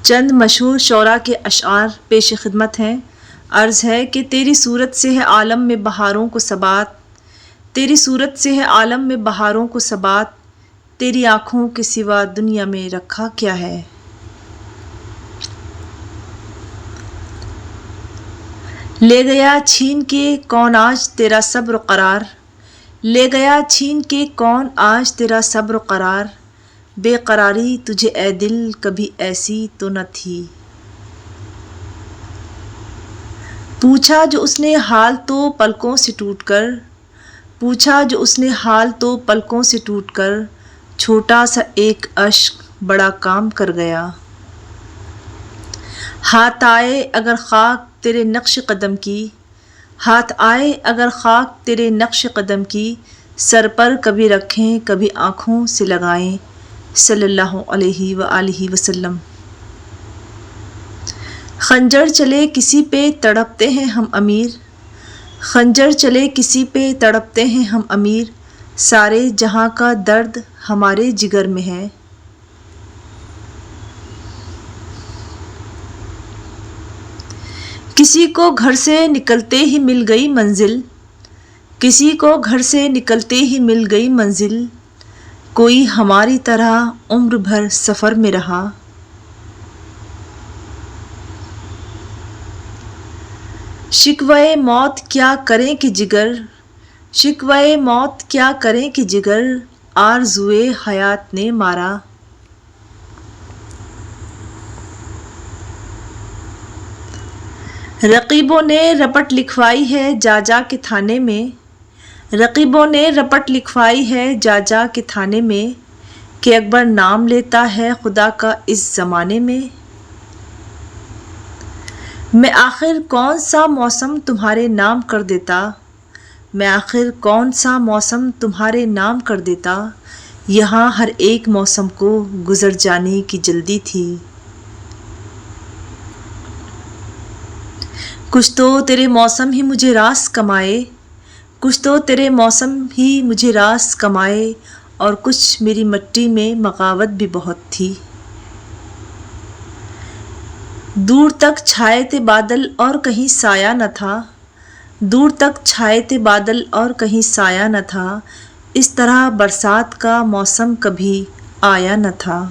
چند مشہور شعراء کے اشعار پیش خدمت ہیں۔ عرض ہے کہ تیری صورت سے ہے عالم میں بہاروں کو ثبات، تیری صورت سے ہے عالم میں بہاروں کو ثبات، تیری آنکھوں کے سوا دنیا میں رکھا کیا ہے۔ لے گیا چھین کے کون آج تیرا صبر و قرار، لے گیا چھین کے کون آج تیرا صبر و قرار، بے قراری تجھے اے دل کبھی ایسی تو نہ تھی۔ پوچھا جو اس نے حال تو پلکوں سے ٹوٹ کر، پوچھا جو اس نے حال تو پلکوں سے ٹوٹ کر، چھوٹا سا ایک اشک بڑا کام کر گیا۔ ہاتھ آئے اگر خاک تیرے نقش قدم کی، ہاتھ آئے اگر خاک تیرے نقش قدم کی، سر پر کبھی رکھیں کبھی آنکھوں سے لگائیں، صلی اللہ علیہ وآلہ وسلم۔ خنجر چلے کسی پہ تڑپتے ہیں ہم امیر، خنجر چلے کسی پہ تڑپتے ہیں ہم امیر، سارے جہاں کا درد ہمارے جگر میں ہے۔ کسی کو گھر سے نکلتے ہی مل گئی منزل، کسی کو گھر سے نکلتے ہی مل گئی منزل، کوئی ہماری طرح عمر بھر سفر میں رہا۔ شکوہ موت کیا کریں کہ جگر، شکوہ موت کیا کریں کہ جگر، آرزوئے حیات نے مارا۔ رقیبوں نے رپٹ لکھوائی ہے جا جا کے تھانے میں، رقیبوں نے رپٹ لکھوائی ہے جا جا کے تھانے میں، کہ اکبر نام لیتا ہے خدا کا اس زمانے میں۔ میں آخر کون سا موسم تمہارے نام کر دیتا، میں آخر کون سا موسم تمہارے نام کر دیتا، یہاں ہر ایک موسم کو گزر جانے کی جلدی تھی۔ کچھ تو تیرے موسم ہی مجھے راس کمائے، کچھ تو تیرے موسم ہی مجھے راس کمائے، اور کچھ میری مٹی میں بغاوت بھی بہت تھی۔ دور تک چھائے تھے بادل اور کہیں سایہ نہ تھا، دور تک چھائے تھے بادل اور کہیں سایہ نہ تھا، اس طرح برسات کا موسم کبھی آیا نہ تھا۔